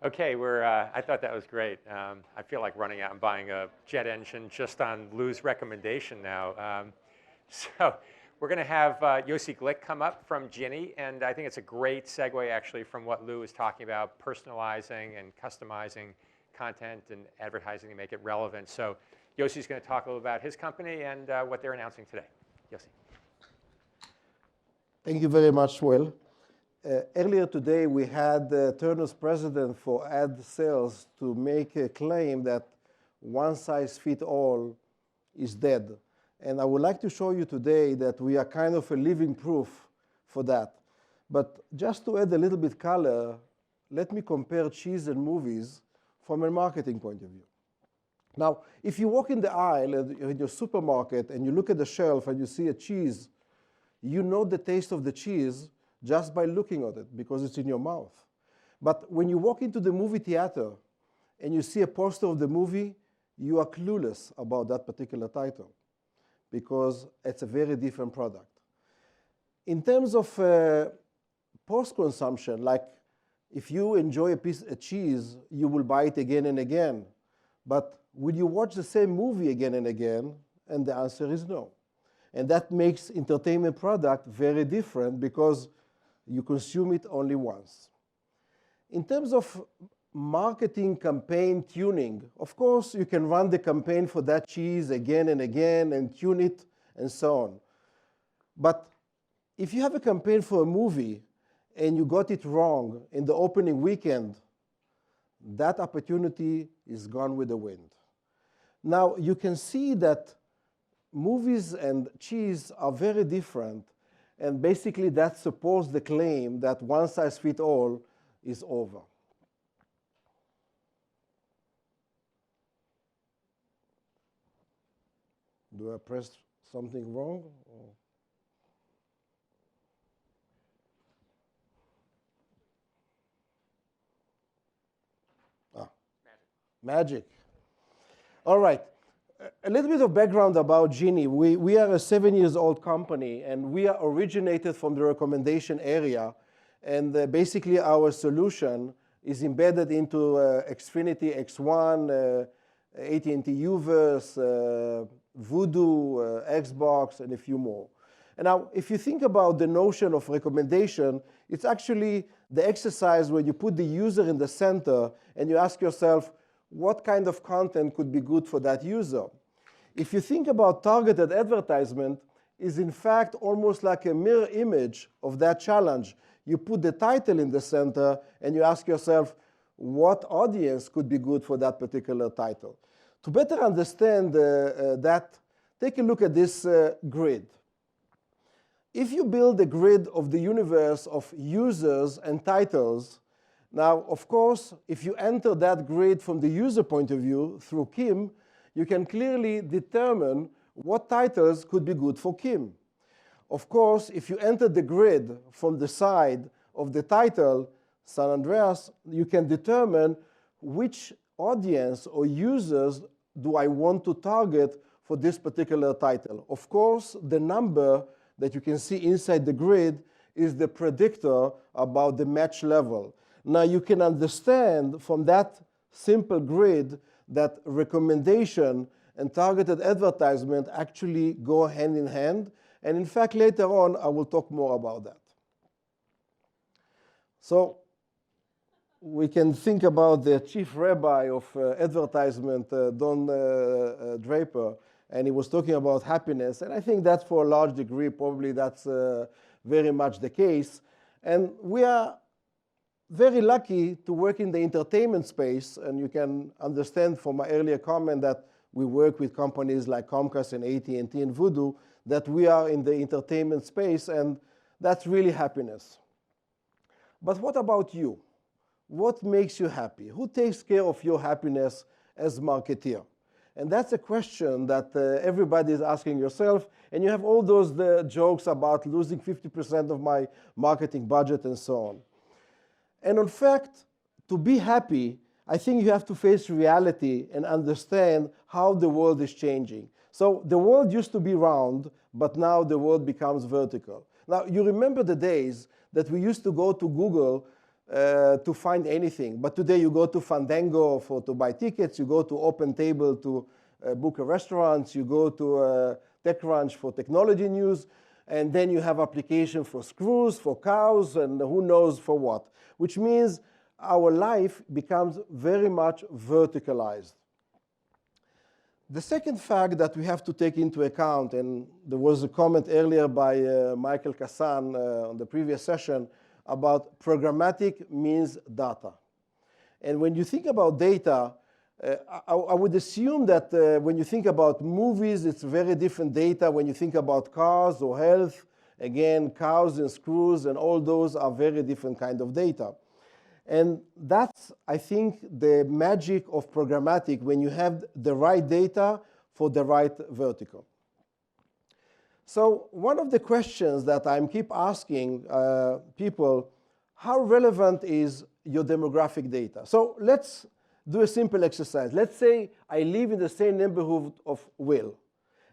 Okay, I thought that was great. I feel like running out and buying a jet engine just on Lou's recommendation now. So we're going to have Yosi Glick come up from Jinni, and I think it's a great segue actually from what Lou was talking about, personalizing and customizing content and advertising to make it relevant. So Yosi's going to talk a little about his company and what they're announcing today. Yosi. Thank you very much, Will. Earlier today, we had Turner's president for ad sales to make a claim that one size fits all is dead. And I would like to show you today that we are kind of a living proof for that. But just to add a little bit color, let me compare cheese and movies from a marketing point of view. Now, if you walk in the aisle in your supermarket and you look at the shelf and you see a cheese, you know the taste of the cheese just by looking at it because it's in your mouth. But when you walk into the movie theater and you see a poster of the movie, you are clueless about that particular title because it's a very different product. In terms of post-consumption, like if you enjoy a piece of cheese, you will buy it again and again. But will you watch the same movie again and again? And the answer is no. And that makes entertainment product very different because you consume it only once. In terms of marketing campaign tuning, of course, you can run the campaign for that cheese again and again and tune it and so on. But if you have a campaign for a movie and you got it wrong in the opening weekend, that opportunity is gone with the wind. Now, you can see that movies and cheese are very different. And basically, that supports the claim that one size fits all is over. Do I press something wrong? Magic. All right. A little bit of background about Jinni. We are a 7-year-old company, and we are originated from the recommendation area. And basically, our solution is embedded into Xfinity X1, AT&T Uverse, Voodoo, Xbox, and a few more. And now, if you think about the notion of recommendation, it's actually the exercise where you put the user in the center and you ask yourself, what kind of content could be good for that user? If you think about targeted advertisement, is in fact almost like a mirror image of that challenge. You put the title in the center and you ask yourself, what audience could be good for that particular title? To better understand that, take a look at this grid. If you build a grid of the universe of users and titles, now, of course, if you enter that grid from the user point of view through Kim, you can clearly determine what titles could be good for Kim. Of course, if you enter the grid from the side of the title, San Andreas, you can determine which audience or users do I want to target for this particular title. Of course, the number that you can see inside the grid is the predictor about the match level. Now, you can understand from that simple grid that recommendation and targeted advertisement actually go hand in hand. And in fact, later on, I will talk more about that. So we can think about the chief rabbi of advertisement, Don Draper, and he was talking about happiness. And I think that for a large degree, probably that's very much the case. And we are very lucky to work in the entertainment space, and you can understand from my earlier comment that we work with companies like Comcast and AT&T and Voodoo, that we are in the entertainment space, and that's really happiness. But what about you? What makes you happy? Who takes care of your happiness as marketeer? And that's a question that everybody is asking yourself, and you have all those jokes about losing 50% of my marketing budget and so on. And in fact, to be happy, I think you have to face reality and understand how the world is changing. So the world used to be round, but now the world becomes vertical. Now, you remember the days that we used to go to Google to find anything. But today you go to Fandango to buy tickets, you go to OpenTable to book a restaurant, you go to TechCrunch for technology news, and then you have application for screws, for cows, and who knows for what, which means our life becomes very much verticalized. The second fact that we have to take into account, and there was a comment earlier by Michael Kassan on the previous session about programmatic means data. And when you think about data, I would assume that when you think about movies, it's very different data. When you think about cars or health, again, cows and screws and all those are very different kind of data. And that's, I think, the magic of programmatic when you have the right data for the right vertical. So one of the questions that I keep asking people, how relevant is your demographic data? So let's do a simple exercise. Let's say I live in the same neighborhood of Will,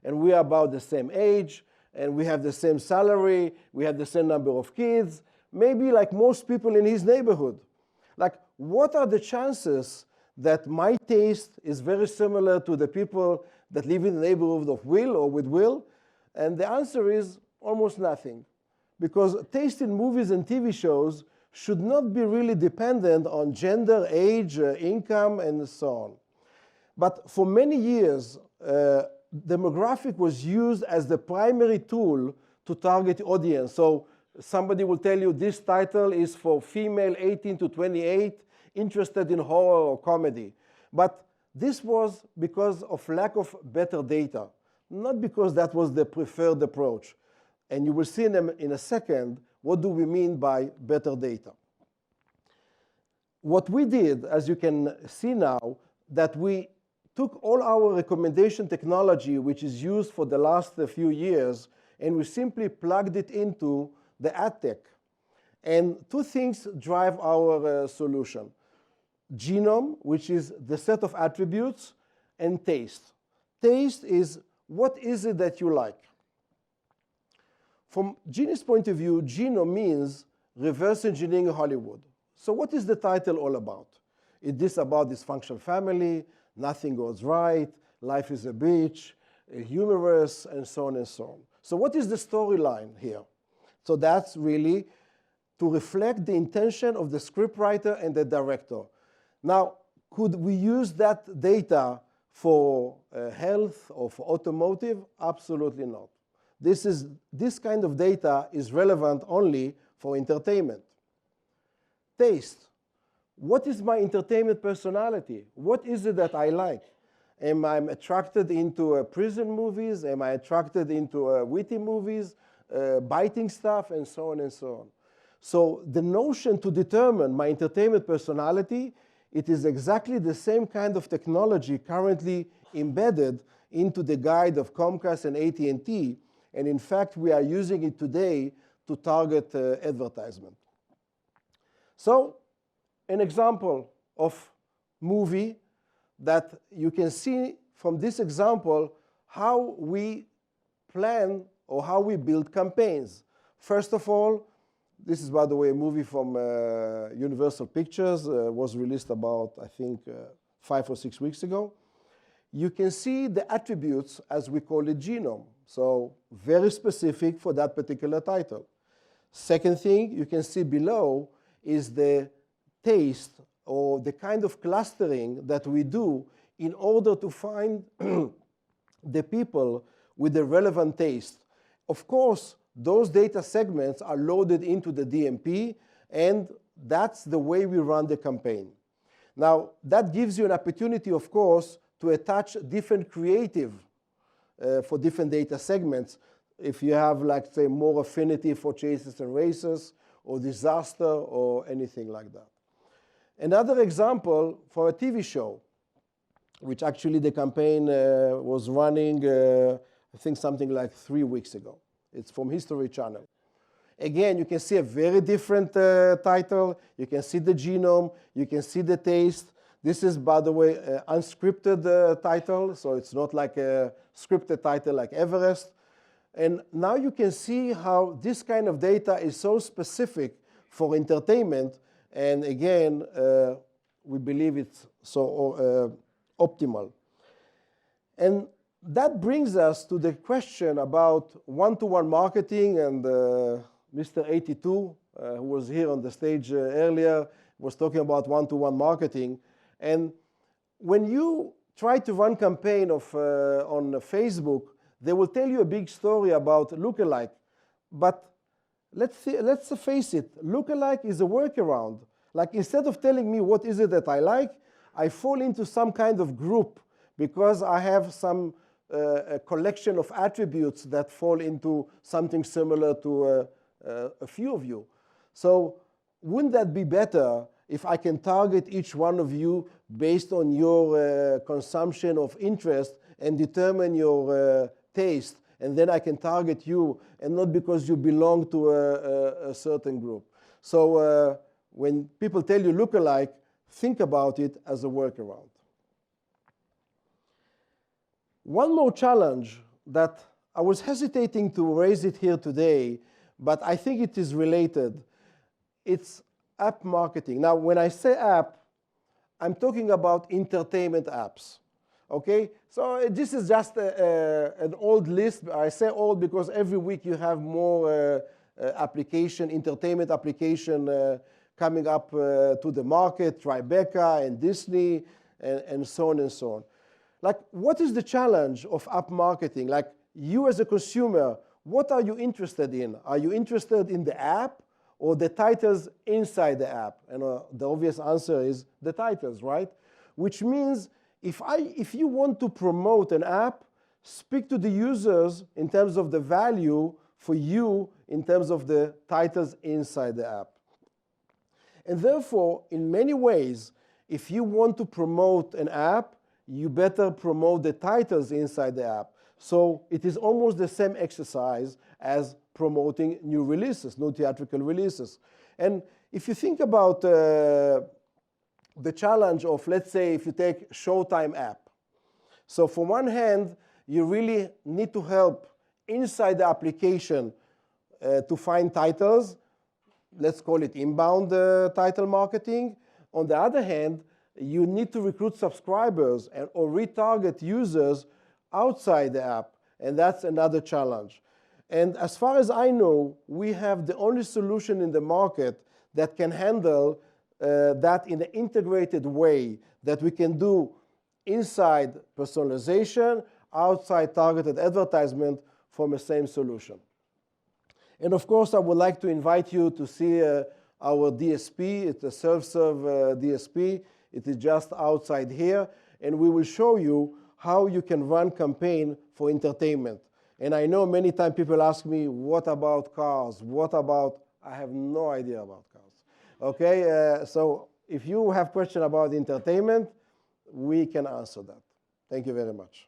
and we are about the same age, and we have the same salary, we have the same number of kids, maybe like most people in his neighborhood. Like, what are the chances that my taste is very similar to the people that live in the neighborhood of Will or with Will? And the answer is almost nothing, because taste in movies and TV shows should not be really dependent on gender, age, income, and so on. But for many years, demographic was used as the primary tool to target audience. So somebody will tell you this title is for female 18 to 28 interested in horror or comedy. But this was because of lack of better data, not because that was the preferred approach. And you will see in a second, what do we mean by better data? What we did, as you can see now, that we took all our recommendation technology, which is used for the last few years, and we simply plugged it into the ad tech. And two things drive our solution. Genome, which is the set of attributes, and taste. Taste is what is it that you like. From Jinni's point of view, genome means reverse engineering Hollywood. So what is the title all about? Is this about dysfunctional family, nothing goes right, life is a bitch, humorous, and so on and so on. So what is the storyline here? So that's really to reflect the intention of the scriptwriter and the director. Now, could we use that data for health or for automotive? Absolutely not. This kind of data is relevant only for entertainment. Taste. What is my entertainment personality? What is it that I like? Am I attracted into prison movies? Am I attracted into witty movies, biting stuff, and so on and so on? So the notion to determine my entertainment personality, it is exactly the same kind of technology currently embedded into the guide of Comcast and AT&T. And in fact, we are using it today to target advertisement. So an example of movie that you can see from this example how we plan or how we build campaigns. First of all, this is, by the way, a movie from Universal Pictures, was released about, I think, 5 or 6 weeks ago. You can see the attributes, as we call it, genome. So very specific for that particular title. Second thing you can see below is the taste or the kind of clustering that we do in order to find the people with the relevant taste. Of course, those data segments are loaded into the DMP, and that's the way we run the campaign. Now, that gives you an opportunity, of course, to attach different creative for different data segments. If you have, like, say, more affinity for chases and races, or disaster, or anything like that. Another example for a TV show, which actually the campaign was running, I think something like 3 weeks ago. It's from History Channel. Again, you can see a very different title. You can see the genome. You can see the taste. This is, by the way, an unscripted title, so it's not like a scripted title like Everest. And now you can see how this kind of data is so specific for entertainment, And again, we believe it's so optimal. And that brings us to the question about one-to-one marketing, and Mr. 82, who was here on the stage earlier, was talking about one-to-one marketing. And when you try to run campaign on Facebook, they will tell you a big story about lookalike. But let's face it, lookalike is a workaround. Like, instead of telling me what is it that I like, I fall into some kind of group because I have some a collection of attributes that fall into something similar to a few of you. So wouldn't that be better if I can target each one of you based on your consumption of interest and determine your taste, and then I can target you, and not because you belong to a certain group. So when people tell you lookalike, think about it as a workaround. One more challenge that I was hesitating to raise it here today, but I think it is related. It's app marketing. Now, when I say app, I'm talking about entertainment apps. Okay? So this is just an old list. I say old because every week you have more entertainment application coming up to the market, Tribeca and Disney, and so on and so on. Like, what is the challenge of app marketing? Like, you as a consumer, what are you interested in? Are you interested in the app or the titles inside the app? And the obvious answer is the titles, right? Which means if you want to promote an app, speak to the users in terms of the value for you in terms of the titles inside the app. And therefore, in many ways, if you want to promote an app, you better promote the titles inside the app. So it is almost the same exercise as promoting new releases, new theatrical releases. And if you think about the challenge of, let's say, if you take Showtime app. So from one hand, you really need to help inside the application to find titles. Let's call it inbound title marketing. On the other hand, you need to recruit subscribers or retarget users outside the app, and that's another challenge. And as far as I know, we have the only solution in the market that can handle that in an integrated way, that we can do inside personalization, outside targeted advertisement from the same solution. And of course, I would like to invite you to see our DSP. It's a self-serve DSP. It is just outside here, and we will show you how you can run campaign for entertainment. And I know many times people ask me, what about cars? What about, I have no idea about cars. Okay, so if you have questions about entertainment, we can answer that. Thank you very much.